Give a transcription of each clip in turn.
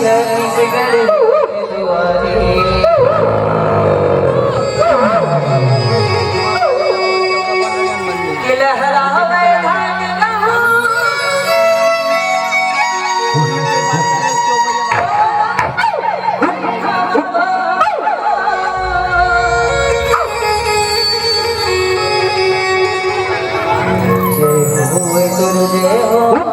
छत्तीसगढ़ दुआरे कि लहरावे घाट हुए गुरुदेव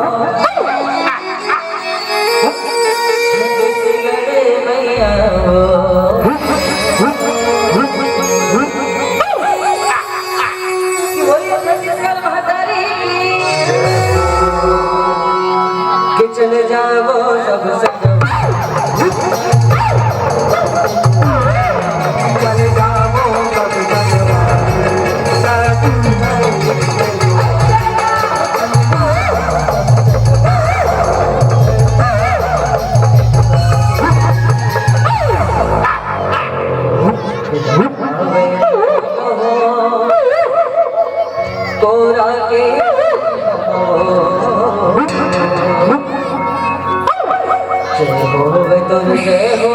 चले जाओ सब संग चले जाओ सब तोरा के तुमसे हो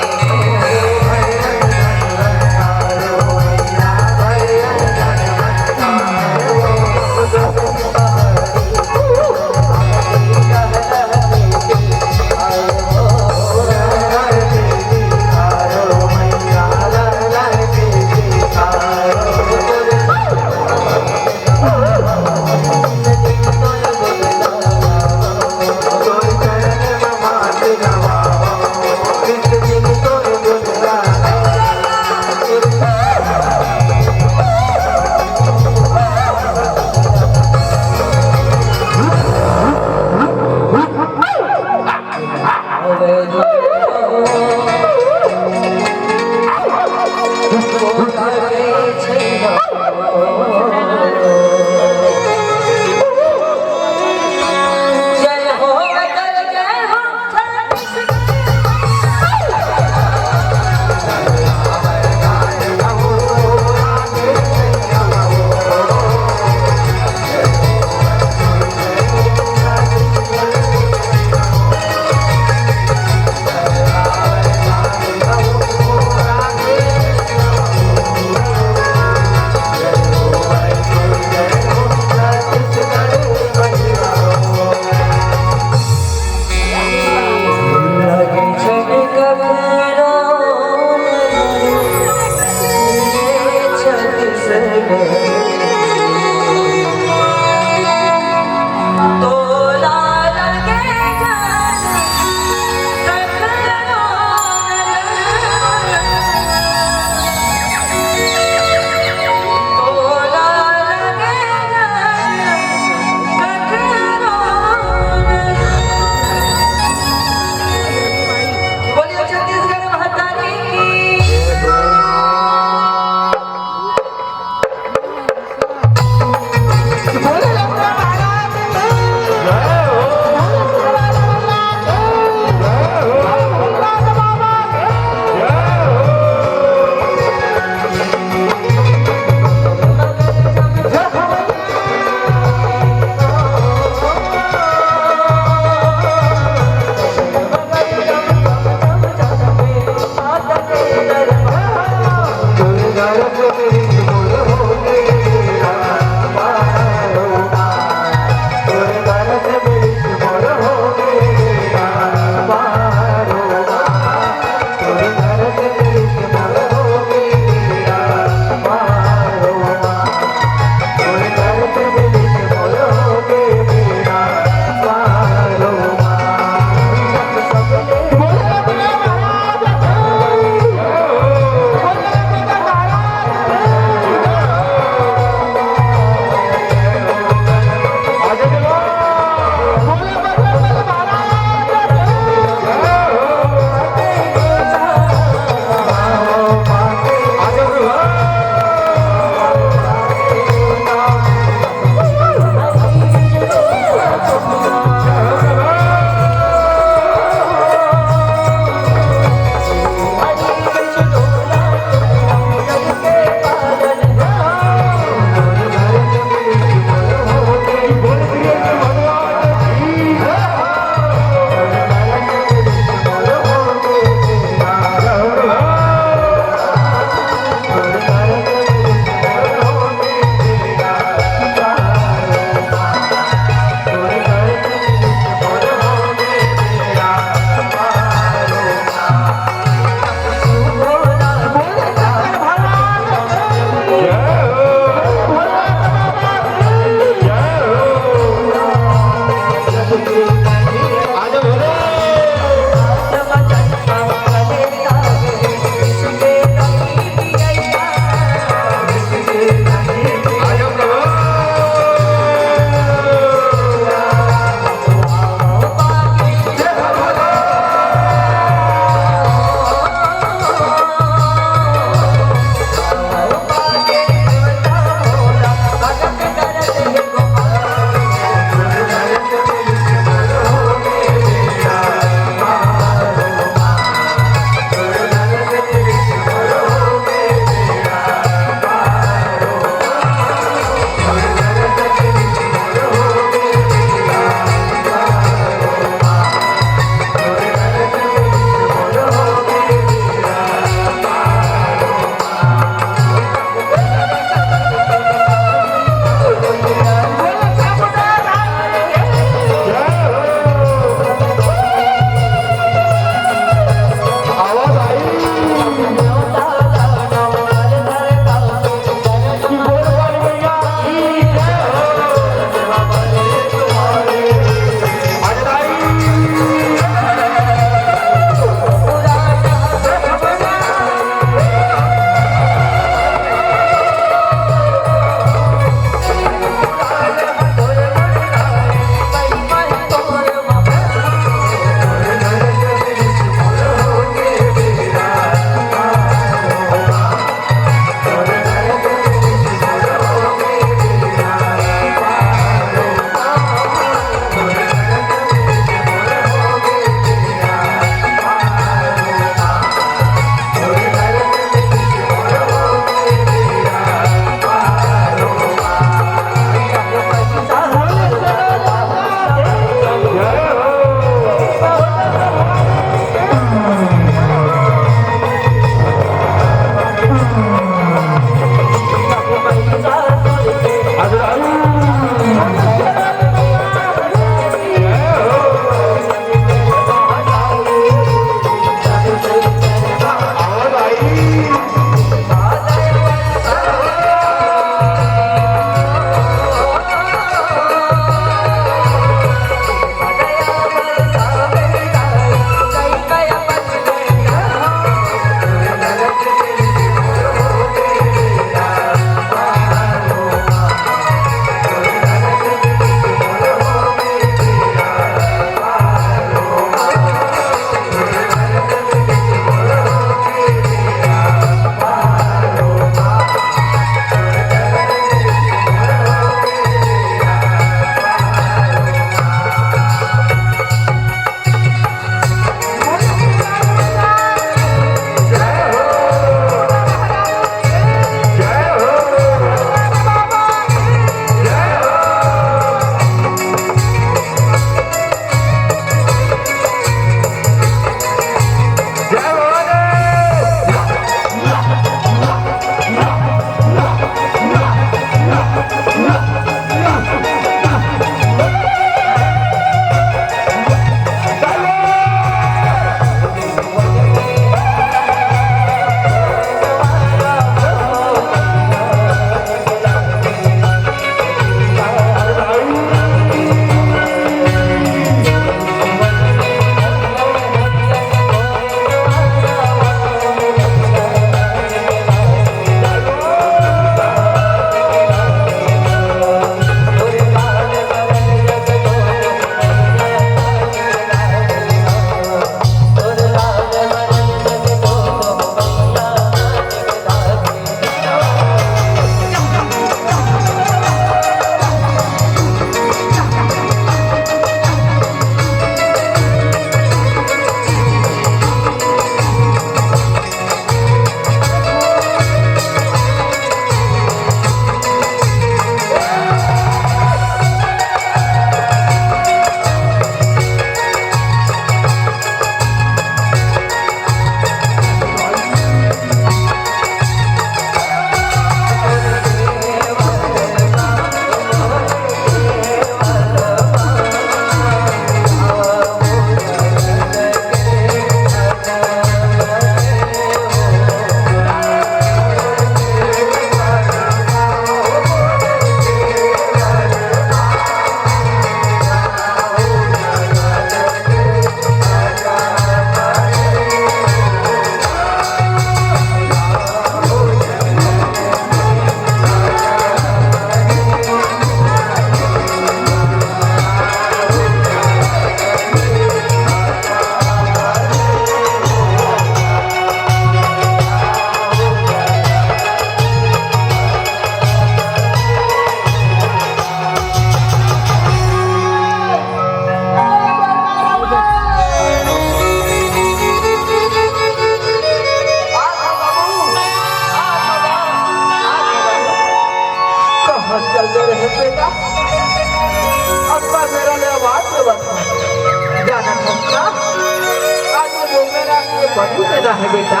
बाबू मेरा है बेटा,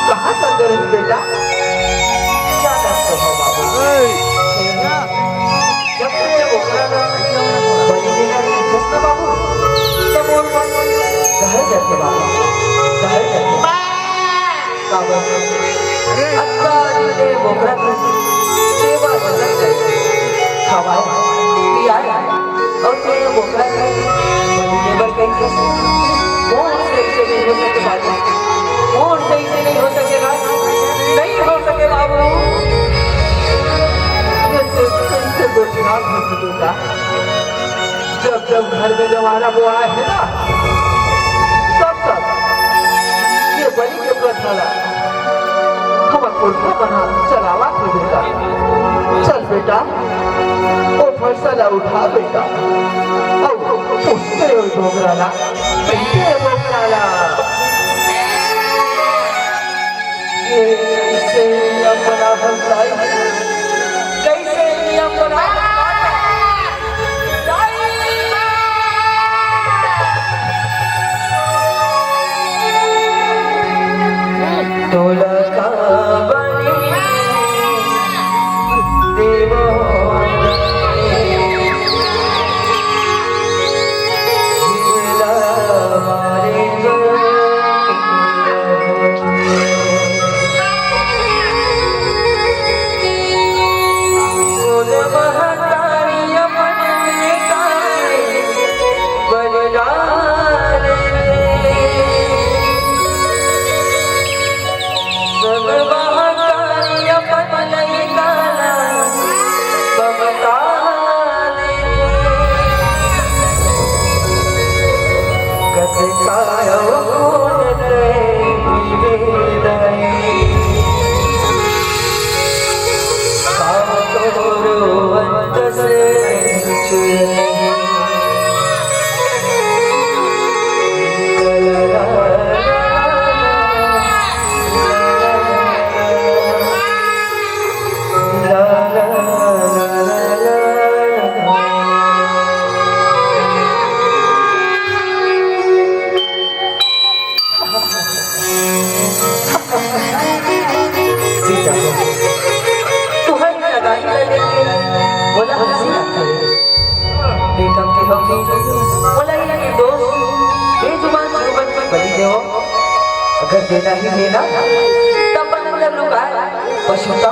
कहाँ चल गए बेटा? क्या करते हो बाबू? जब से ओकरा ना बलि देना नहीं था बाबू, तब वो कहाँ जाते बाबू? कहाँ जाते? बाबू अच्छा जिले ओकरा की सेवा बदल जाए, खवाए पियाए और तेरे ओकरा की बलि देवर कहीं कौन से नहीं हो सके बाबू, कौन सही से नहीं हो सकेगा, नहीं हो सके बाबू। ये कैसे बुझाना भूलूंगा, जब जब घर में जमाना वो आया है ना, तब तब ये बलि के प्रथा हम उल्टा बना चलावा करूंगा। चल बेटा, वो फैसला उठा बेटा, उससे डोगराला कैसे डोगराला कैसे अपना हमलाई, कैसे अपना तोला का बनी देवो अगर देना ही देना तब बंदर लोग आए पशुता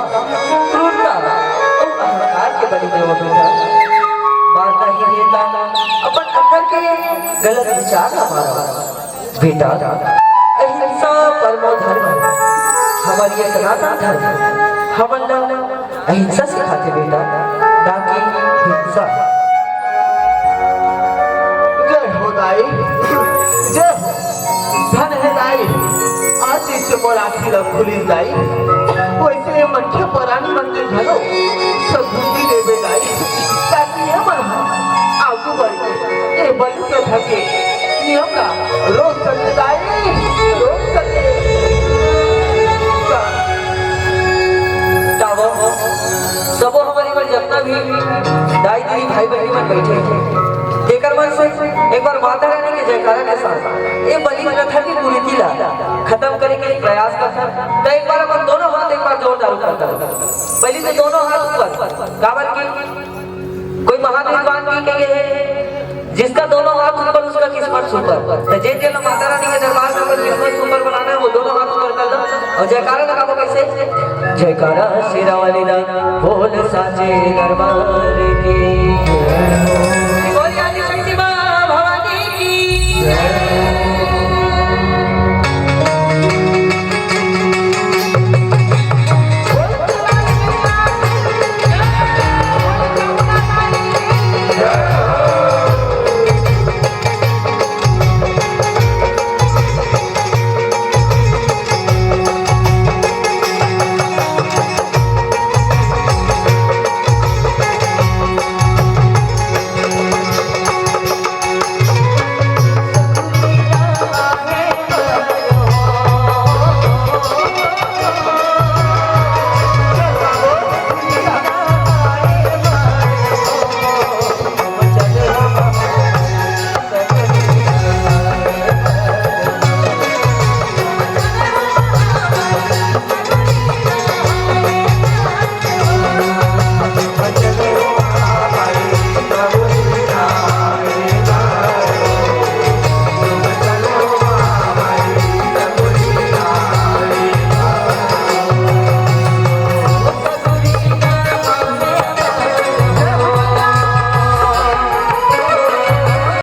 क्रूरता और अहंकार के बलि देवो बेटा, मारना ही देता अपन अंदर के गलत विचार हमारा बेटा। अहिंसा परमो धर्म, हमारी ये सनातन धर्म हम अहिंसा सिखाते बेटा, ना कि हिंसा। जय हो दाई, जय हो, धन है दाई, आज इससे बड़ा खिला खुली दाई, वैसे मठ्य पुरानी मंदिर घरो सब बुद्धि देवे दाई, ताकि ये मन आगू बढ़े ये बलि प्रथा के नियम का रोज सके दाई, रोज सके। सबो हमारी पर जितना भी दाई दीदी भाई बहनी में बैठे हैं, देकर मन से एक बार माता रानी के जयकारा के साथ ये बलि प्रथा की कुरीति ला खत्म करने के प्रयास करता, तो एक बार अपन दोनों हाथ एक बार जोरदार करता, पहले से दोनों हाथ ऊपर गावर की कोई महान विद्वान भी कहे है जिसका दोनों हाथ ऊपर उसका किस्मत सुपर, तो जे जे माता रानी के दरबार में अगर किस्मत सुपर बनाना है वो दोनों हाथ ऊपर कर दो और जयकारा लगाओ। कैसे? जयकारा शेरा वाली बोल साचे दरबार की।